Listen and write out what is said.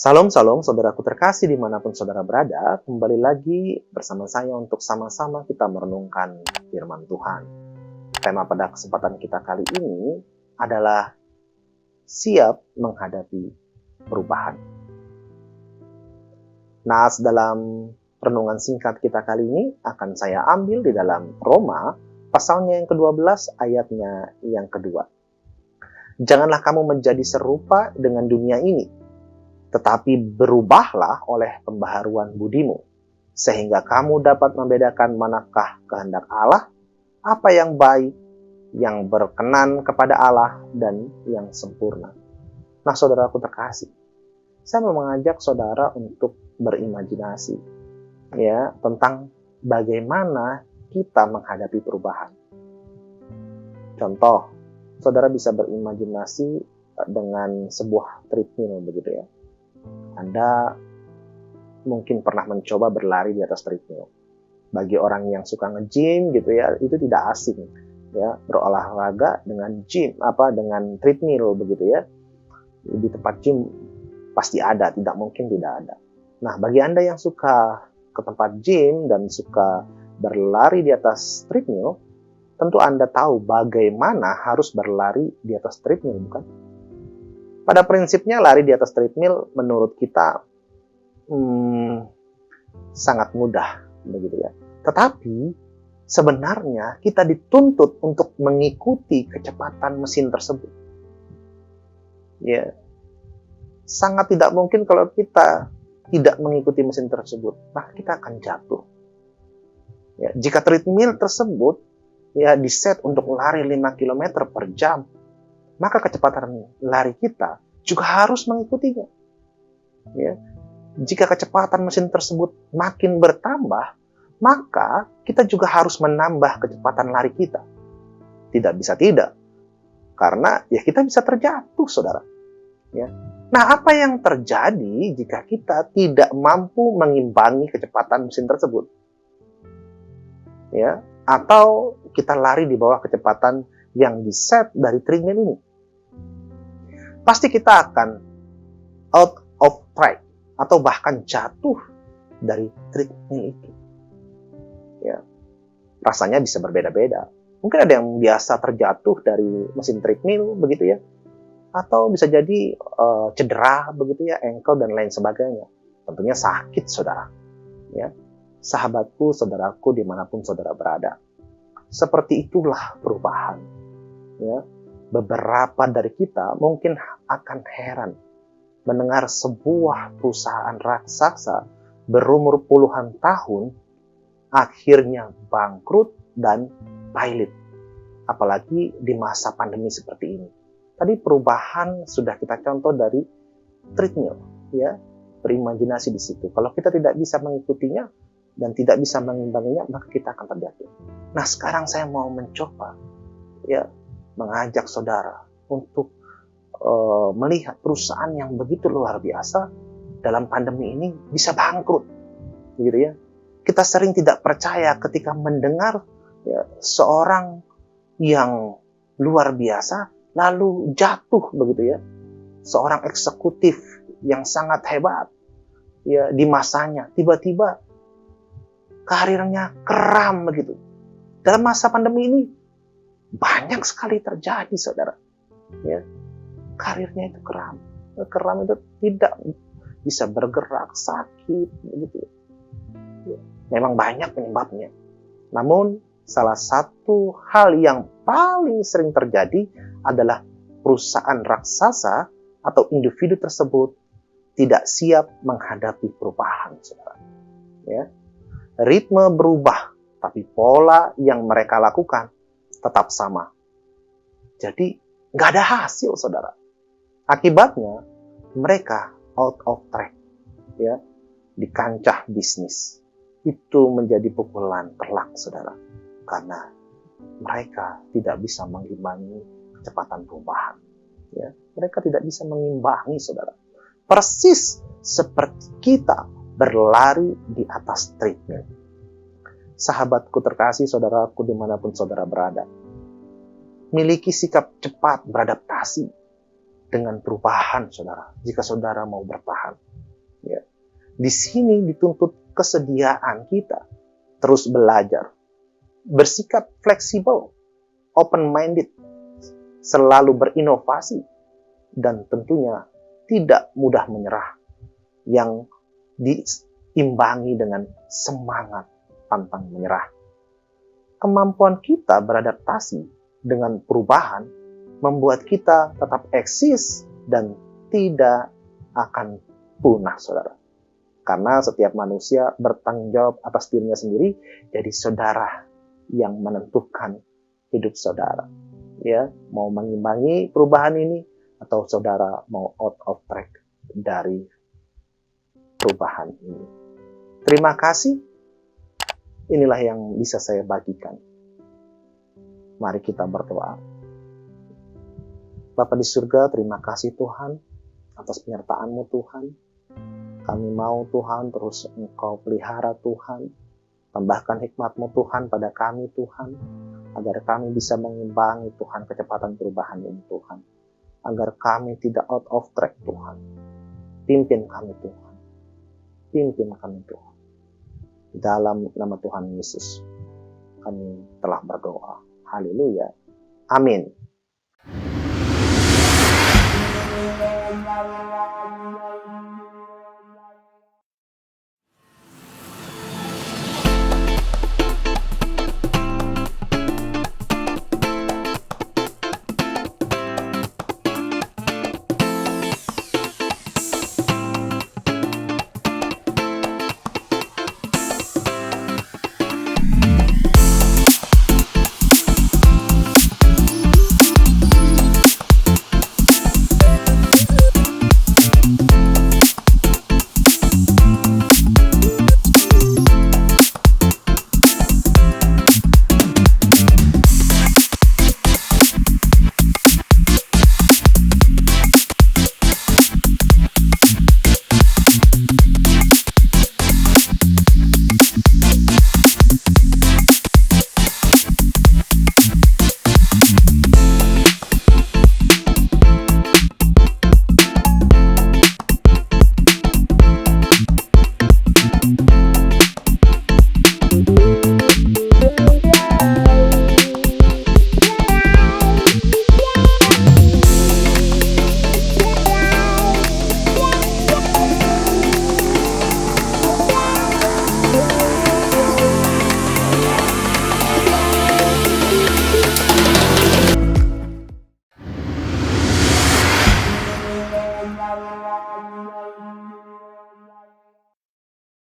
Salam, salam, saudaraku terkasih dimanapun saudara berada. Kembali lagi bersama saya untuk sama-sama kita merenungkan firman Tuhan. Tema pada kesempatan kita kali ini adalah siap menghadapi perubahan. Nah, dalam renungan singkat kita kali ini akan saya ambil di dalam Roma, pasalnya yang ke-12, ayatnya yang kedua. Janganlah kamu menjadi serupa dengan dunia ini, tetapi berubahlah oleh pembaharuan budimu, sehingga kamu dapat membedakan manakah kehendak Allah, apa yang baik, yang berkenan kepada Allah, dan yang sempurna. Nah, saudaraku terkasih, saya mau mengajak saudara untuk berimajinasi ya tentang bagaimana kita menghadapi perubahan. Contoh, saudara bisa berimajinasi dengan sebuah treadmill begitu ya. Anda mungkin pernah mencoba berlari di atas treadmill. Bagi orang yang suka nge-gym gitu ya, itu tidak asing ya, berolahraga dengan dengan treadmill begitu ya. Di tempat gym pasti ada, tidak mungkin tidak ada. Nah, bagi Anda yang suka ke tempat gym dan suka berlari di atas treadmill, tentu Anda tahu bagaimana harus berlari di atas treadmill, bukan? Pada prinsipnya lari di atas treadmill menurut kita sangat mudah begitu ya. Tetapi sebenarnya kita dituntut untuk mengikuti kecepatan mesin tersebut. Ya. Sangat tidak mungkin kalau kita tidak mengikuti mesin tersebut, maka kita akan jatuh. Ya, jika treadmill tersebut ya diset untuk lari 5 km per jam, maka kecepatan lari kita juga harus mengikutinya. Ya. Jika kecepatan mesin tersebut makin bertambah, maka kita juga harus menambah kecepatan lari kita. Tidak bisa tidak, karena ya kita bisa terjatuh, saudara. Ya. Nah, apa yang terjadi jika kita tidak mampu mengimbangi kecepatan mesin tersebut? Ya, atau kita lari di bawah kecepatan yang diset dari treadmill ini? Pasti kita akan out of track atau bahkan jatuh dari treadmill itu. Ya, rasanya bisa berbeda-beda. Mungkin ada yang biasa terjatuh dari mesin treadmill begitu ya, atau bisa jadi cedera begitu ya, ankle dan lain sebagainya. Tentunya sakit, saudara. Ya, sahabatku, saudaraku dimanapun saudara berada. Seperti itulah perubahan. Ya. Beberapa dari kita mungkin akan heran mendengar sebuah perusahaan raksasa berumur puluhan tahun akhirnya bangkrut dan pailit. Apalagi di masa pandemi seperti ini. Tadi perubahan sudah kita contoh dari treadmill, ya, berimajinasi di situ. Kalau kita tidak bisa mengikutinya dan tidak bisa mengimbanginya, maka kita akan terjatuh. Nah, sekarang saya mau mencoba, ya, mengajak saudara untuk melihat perusahaan yang begitu luar biasa dalam pandemi ini bisa bangkrut, gitu ya. Kita sering tidak percaya ketika mendengar ya, seorang yang luar biasa lalu jatuh begitu ya, seorang eksekutif yang sangat hebat ya di masanya tiba-tiba karirnya keram begitu. Dalam masa pandemi ini banyak sekali terjadi, saudara. Ya, karirnya itu keram itu tidak bisa bergerak, sakit begitu. Ya, memang banyak penyebabnya. Namun salah satu hal yang paling sering terjadi adalah perusahaan raksasa atau individu tersebut tidak siap menghadapi perubahan, saudara. Ya. Ritme berubah, tapi pola yang mereka lakukan tetap sama. Jadi nggak ada hasil, saudara. Akibatnya mereka out of track, ya, di kancah bisnis. Itu menjadi pukulan telak, saudara, karena mereka tidak bisa mengimbangi kecepatan perubahan. Ya, mereka tidak bisa mengimbangi, saudara. Persis seperti kita berlari di atas treadmill. Sahabatku terkasih, saudaraku dimanapun saudara berada, miliki sikap cepat beradaptasi dengan perubahan, saudara, jika saudara mau bertahan. Ya. Di sini dituntut kesediaan kita terus belajar, bersikap fleksibel, open-minded, selalu berinovasi, dan tentunya tidak mudah menyerah, yang diimbangi dengan semangat pantang menyerah. Kemampuan kita beradaptasi dengan perubahan membuat kita tetap eksis dan tidak akan punah, saudara. Karena setiap manusia bertanggung jawab atas dirinya sendiri, jadi saudara yang menentukan hidup saudara. Ya, mau mengimbangi perubahan ini atau saudara mau out of track dari perubahan ini. Terima kasih. Inilah yang bisa saya bagikan. Mari kita berdoa. Bapa di surga, terima kasih Tuhan atas penyertaan-Mu Tuhan. Kami mau Tuhan terus Engkau pelihara Tuhan. Tambahkan hikmat-Mu Tuhan pada kami Tuhan. Agar kami bisa mengimbangi Tuhan kecepatan perubahan ini Tuhan. Agar kami tidak out of track Tuhan. Pimpin kami Tuhan. Pimpin kami Tuhan. Dalam nama Tuhan Yesus kami telah berdoa. Haleluya. Amin.